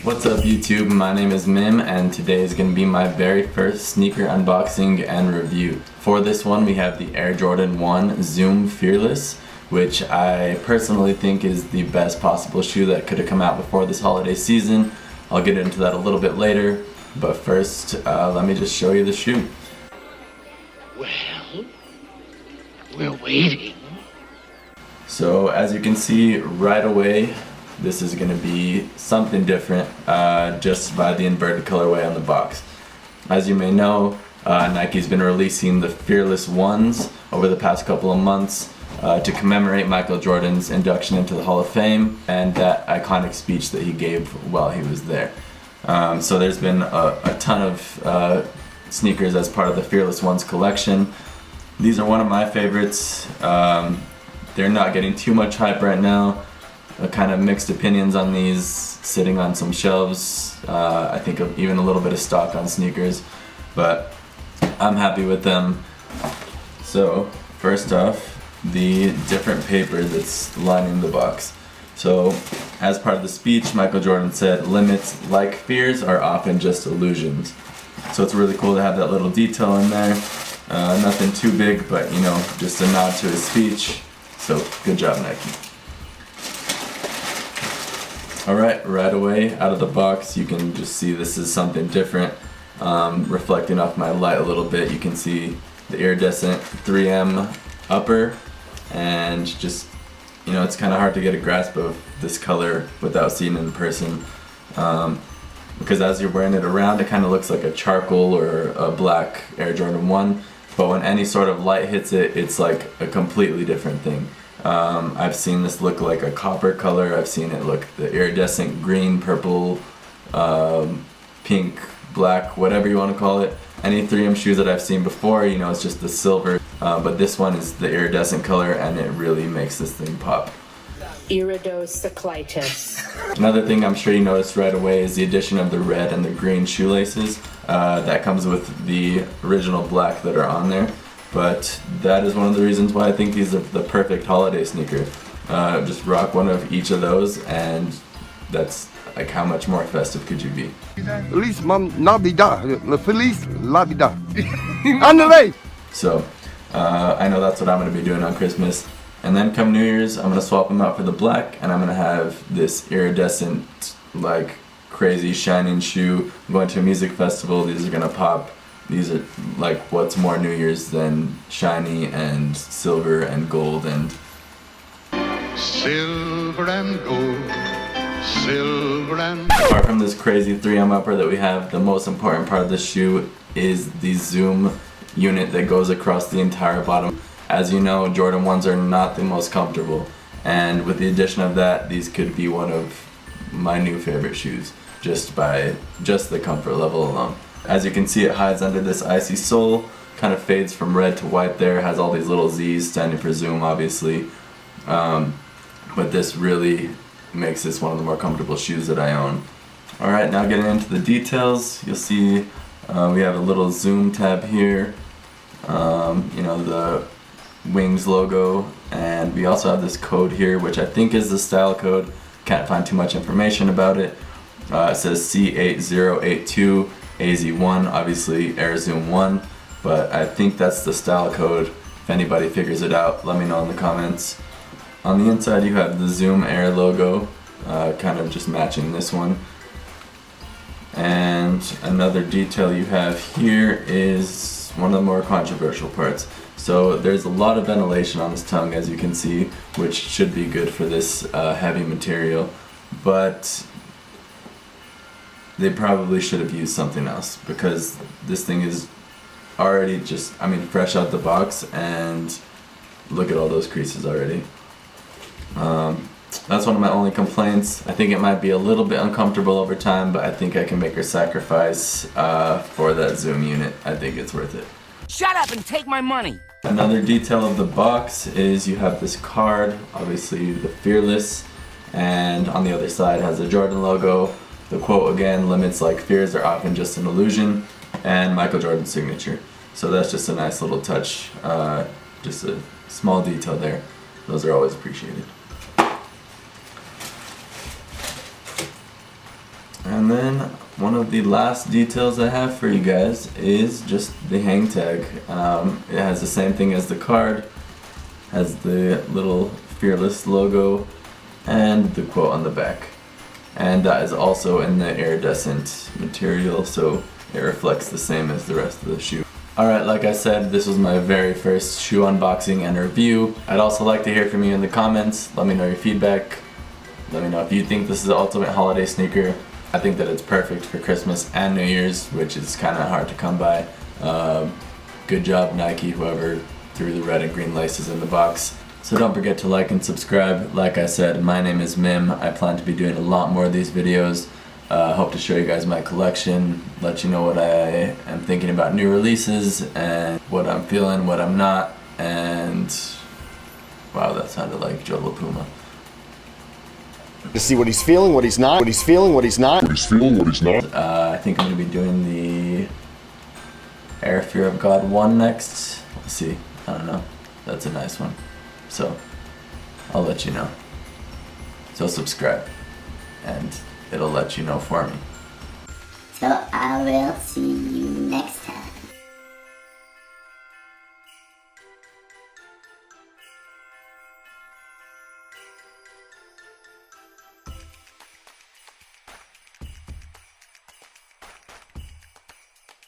What's up YouTube, my name is Mim and today is going to be my very first sneaker unboxing and review. For this one we have the Air Jordan 1 Zoom Fearless, which I personally think is the best possible shoe that could have come out before this holiday season. I'll get into that a little bit later, but first let me just show you the shoe. Well, we're waiting. So as you can see right away, this is going to be something different just by the inverted colorway on the box. As you may know, Nike's been releasing the Fearless ones over the past couple of months to commemorate Michael Jordan's induction into the Hall of Fame and that iconic speech that he gave while he was there. So there's been a ton of sneakers as part of the Fearless ones collection. These are one of my favorites. They're not getting too much hype right now. Kind of mixed opinions on these, sitting on some shelves. I think even a little bit of stock on sneakers, but I'm happy with them. So first off, the different paper that's lining the box. So as part of the speech, Michael Jordan said, "Limits, like fears, are often just illusions." So it's really cool to have that little detail in there. Nothing too big, but you know, just a nod to his speech. So good job, Nike. Alright, right away out of the box you can just see this is something different. Reflecting off my light a little bit, you can see the iridescent 3M upper, and just, you know, it's kind of hard to get a grasp of this color without seeing it in person. Because as you're wearing it around, it kind of looks like a charcoal or a black Air Jordan 1, but when any sort of light hits it, it's like a completely different thing. I've seen this look like a copper color, I've seen it look the iridescent green, purple, pink, black, whatever you want to call it. Any 3M shoes that I've seen before, you know, it's just the silver, but this one is the iridescent color and it really makes this thing pop. Iridescent. Another thing I'm sure you noticed right away is the addition of the red and the green shoelaces. That comes with the original black that are on there. But that is one of the reasons why I think these are the perfect holiday sneaker. Just rock one of each of those and that's like how much more festive could you be? Feliz Navidad, Feliz Navidad. On the way! So, I know that's what I'm going to be doing on Christmas. And then come New Year's, I'm going to swap them out for the black and I'm going to have this iridescent, like crazy shining shoe. I'm going to a music festival, these are going to pop. These are like what's more New Year's than shiny and silver and gold and Silver and gold, silver and apart from this crazy 3M upper that we have, the most important part of the shoe is the zoom unit that goes across the entire bottom. As you know, Jordan 1s are not the most comfortable, and with the addition of that, these could be one of my new favorite shoes just by the comfort level alone. As you can see, it hides under this icy sole, kind of fades from red to white there, has all these little Z's standing for zoom obviously, but this really makes this one of the more comfortable shoes that I own. Alright, now getting into the details, you'll see we have a little zoom tab here, you know, the Wings logo, and we also have this code here which I think is the style code, can't find too much information about it. It says C8082 AZ1, obviously Air Zoom 1, but I think that's the style code. If anybody figures it out, let me know in the comments. On the inside you have the Zoom Air logo, kind of just matching this one. And another detail you have here is one of the more controversial parts. So there's a lot of ventilation on this tongue, as you can see, which should be good for this heavy material, but they probably should have used something else because this thing is already just, I mean, fresh out the box, and look at all those creases already. That's one of my only complaints. I think it might be a little bit uncomfortable over time, but I think I can make a sacrifice for that zoom unit. I think it's worth it. Shut up and take my money! Another detail of the box is you have this card, obviously the Fearless, and on the other side has the Jordan logo. The quote again, "Limits like fears are often just an illusion," and Michael Jordan's signature. So that's just a nice little touch, just a small detail there. Those are always appreciated. And then one of the last details I have for you guys is just the hang tag. It has the same thing as the card, has the little Fearless logo and the quote on the back. And that is also in the iridescent material, so it reflects the same as the rest of the shoe. Alright, like I said, this was my very first shoe unboxing and review. I'd also like to hear from you in the comments. Let me know your feedback. Let me know if you think this is the ultimate holiday sneaker. I think that it's perfect for Christmas and New Year's, which is kind of hard to come by. Good job, Nike, whoever threw the red and green laces in the box. So don't forget to like and subscribe. Like I said, my name is Mim. I plan to be doing a lot more of these videos. Hope to show you guys my collection, let you know what I am thinking about new releases, and what I'm feeling, what I'm not, and wow, that sounded like Joe LaPuma. To see what he's feeling, what he's not, what he's feeling, what he's not. What he's feeling, what he's not. I think I'm going to be doing the Air Fear of God 1 next. We'll see. I don't know. That's a nice one. So, I'll let you know. So subscribe, and it'll let you know for me. So I will see you next time.